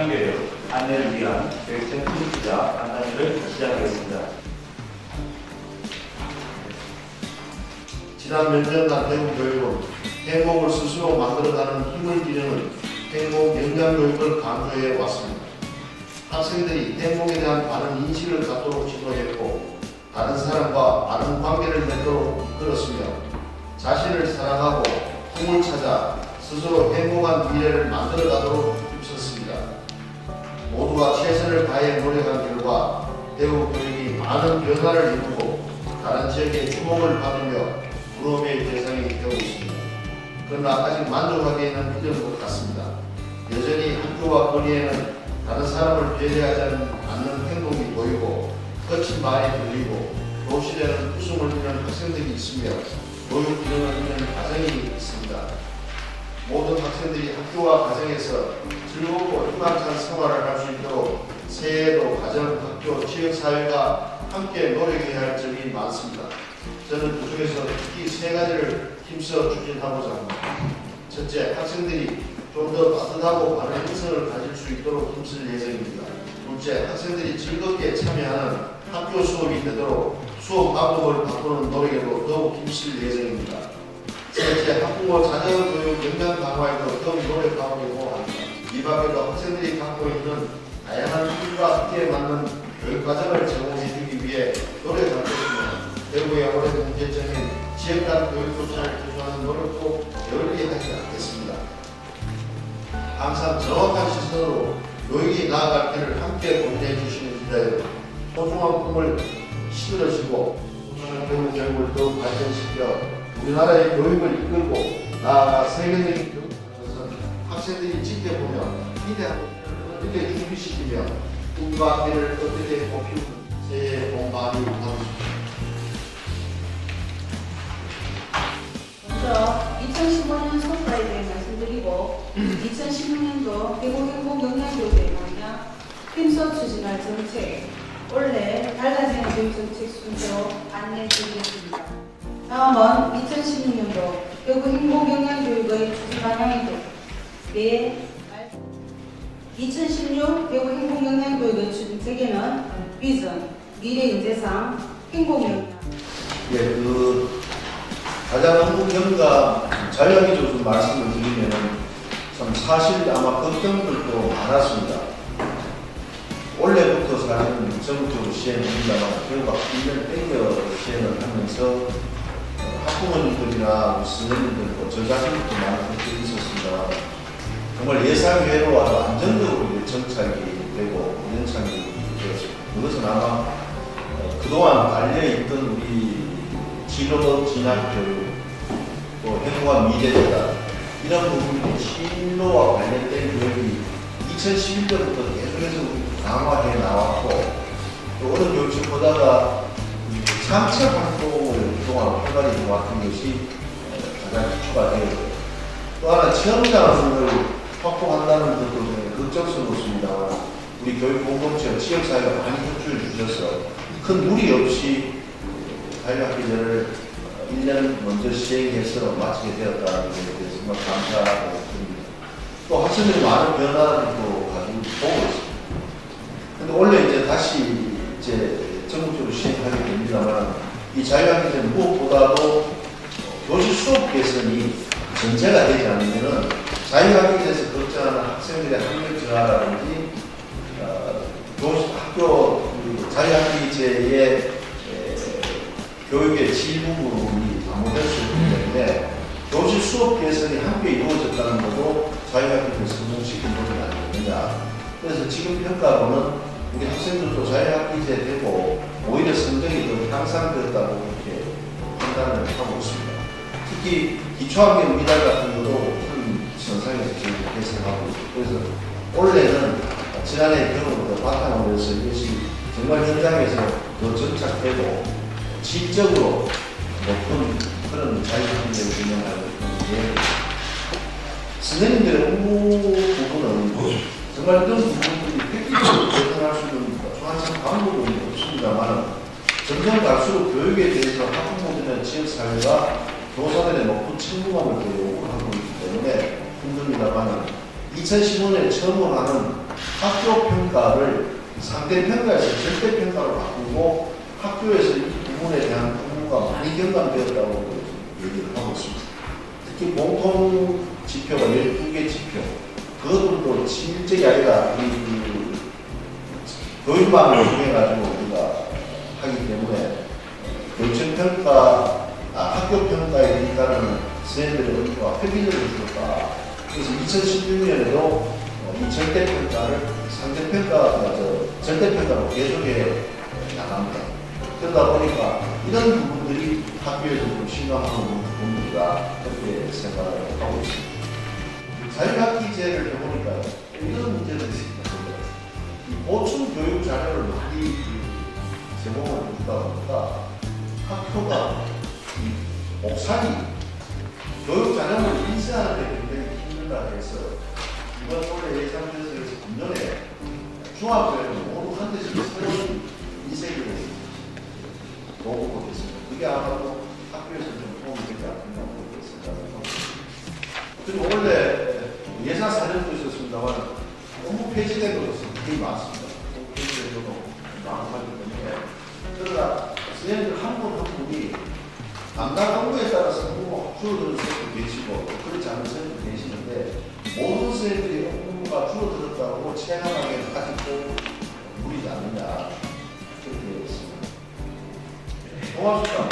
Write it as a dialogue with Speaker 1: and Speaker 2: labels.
Speaker 1: 영양교육 안내를 위한 교육청 팀투자 간단히를 시작하겠습니다.
Speaker 2: 지난 몇 년간 대구 교육은 행복을 스스로 만들어가는 힘을 기르는 행복 영양교육을 강조해 왔습니다. 학생들이 행복에 대한 바른 인식을 갖도록 지도했고 다른 사람과 바른 관계를 맺도록 이끌었으며 자신을 사랑하고 꿈을 찾아 스스로 행복한 미래를 만들어가도록 힘썼습니다. 모두가 최선을 다해 노력한 결과 대구 교육이 많은 변화를 이루고 다른 지역의 주목을 받으며 부러움의 대상이 되고 있습니다. 그러나 아직 만족하기에는 이른 것 같습니다. 여전히 학교와 거리에는 다른 사람을 배려하지 않는 행동이 보이고 거친 말이 들리고 교실에는 웃음을 잃는 학생들이 있으며 교육 기능을 잃는 가정이 있습니다. 모든 학생들이 학교와 가정에서 즐겁고 희망찬 생활을 할 수 있도록 새해에도 가정, 학교, 지역사회가 함께 노력해야 할 점이 많습니다. 저는 그중에서 특히 세 가지를 힘써 추진하고자 합니다. 첫째, 학생들이 좀 더 따뜻하고 바른 인성을 가질 수 있도록 힘쓸 예정입니다. 둘째, 학생들이 즐겁게 참여하는 학교 수업이 되도록 수업 방법을 바꾸는 노력에도 더욱 힘쓸 예정입니다. 셋째, 학부모 자녀 교육 역량 강화에도 더욱 노력하려고 합니다. 이 밖에도 학생들이 갖고 있는 다양한 특기와 학기에 맞는 교육 과정을 제공해 주기 위해 노력할 것이며 대구의 오랜 문제점인 지역 간 교육 교차를 개선하는 노력도 게을리 하지 않겠습니다. 항상 정확한 시선으로 교육이 나아갈 길을 함께 고민해 주시는 기자여러분, 소중한 꿈을 실으시고 대구 교육을 더욱 발전시켜 우리나라의 교육을 이끌고 나아가 세계적인 교육을 학생들이 지켜보며 기대하는 어떻게 준비시키며 꿈과 미래를 어떻게 꽃피우는 새해 복 많이 받으십시오.
Speaker 3: 먼저 2015년 성과에 대해 말씀드리고 2016년도 대구 행복 영양교육에 맞냐 힘써 추진할 정책, 올해 달라지는 교육 정책 순서로 안내해 드리겠습니다. 다음은 2016년도 대구 행복 영양교육의 추진 방향이고 2016 대구 행복 영양교육의 추진 체계는 비전, 미래인재상, 행복영양.
Speaker 2: 가장 업무경과 자유학기적으로 좀 말씀을 드리면 참 사실 아마 걱정들도 많았습니다. 올해부터 사실은 전국적으로 시행합니다만 결과 1년 땡겨 시행을 하면서 학부모님들이나 선생님들, 저 자신도 많은 걱정이 있었습니다. 정말 예상 외로와도 안정적으로 정착이 되고 연착이 되었습니다. 그것은 아마 그동안 깔려있던 우리 진로 진학교육, 또 행복한 미래제다 이런 부분들이 진로와 관련된 교육이 2011년부터 계속해서 강화해 나왔고 또 어느 교육청 보다가 창작 활동을 그동안 활발히 해왔던 것이 가장 기초가 되었고 또 하나 체험장을 확보한다는 것도 좀 걱정스럽습니다만 우리 교육공동체 지역사회가 많이 협조해 주셔서 큰 무리 없이 자유학기제를 1년 먼저 시행해서 마치게 되었다는 것에 대해서 정말 감사하고 있습니다. 또 학생들이 많은 변화를 또 가지고 보고 있습니다. 근데 원래 이제 다시 전국적으로 시행하게 됩니다만 이 자유학기제는 무엇보다도 교실 수업 개선이 전제가 되지 않으면은 자유학기제에서 걱정하는 학생들의 학력 저하라든지 학교 자유학기제의 교육의 질 부분이 잘못될 수 있기 때문에 교실 수업 개선이 함께 이루어졌다는 것도 자유학기제를 성공시킨 것이 아니겠느냐. 그래서 지금 평가로는 우리 학생들도 자유학기제 되고 오히려 성적이 더 향상되었다고 그렇게 판단을 하고 있습니다. 특히 기초학년 미달 같은 것도 큰 선상에서 저희가 개선하고 있습니다. 그래서 올해는 지난해 경험을 바탕으로 해서 이것이 정말 현장에서 더 정착되고 질적으로 높은 그런 자유학기제를 운영하는 게 선생님들의 업무 부분은 정말 이런 부분들이 획기적으로 개선할 수 있는 조한참 방법은 없습니다만 점점 갈수록 교육에 대해서 학부모들이나 지역사회가 교사들의 높은 책무감을 요구하고 있기 때문에 힘듭니다만 2015년에 처음으로 하는 학교 평가를 상대 평가에서 절대 평가로 바꾸고 학교에서 이 부분에 대한 업무가 많이 경감되었다고 얘기를 하고 있습니다. 특히 공통 지표가 12개 지표, 그것들도 실적이 아니라 이 교육망을 통해 가지고 우리가 하기 때문에 교육청평가, 학교 평가에 따르는 선생님들의 업무가 회비를 해줄까. 그래서 2016년에도 이 절대평가를 절대평가로 계속해 나갑니다. 그러다 보니까 이런 부분들이 학교에서 좀 심각한 부분이다 그렇게 생각을 하고 있습니다. 자율학기제를 해보니까 이런 문제들이 있습니다. 이 보충 교육 자료를 많이 제공을 해주다 보니까 학교가 이 옥상이 교육 자료를 인쇄하는 데 굉장히 힘들다 해서 이번 올해 예산조사에서 금년에 중학교에는 모두 한 대씩 새로운 인쇄기를 놓고 있습니다. 그게 아마도 학교에서 좀 도움이 되지 않겠나 그렇게 생각을 합니다. 그리고 원래 예산 사정도 있었습니다만 업무 폐지된 것은 굉장히 많습니다. 업무 폐지된 것도 많기 때문에 그러나 선생님들 한 분 한 분이 담당 업무에 따라서 업무가 줄어드는 선생님도 계시고 그렇지 않은 선생님도 계시는데 모든 선생님들이 업무가 줄어들었다고 체감하기에는 아직도 무리지 않느냐 그렇게 되어 있습니다. 종합수당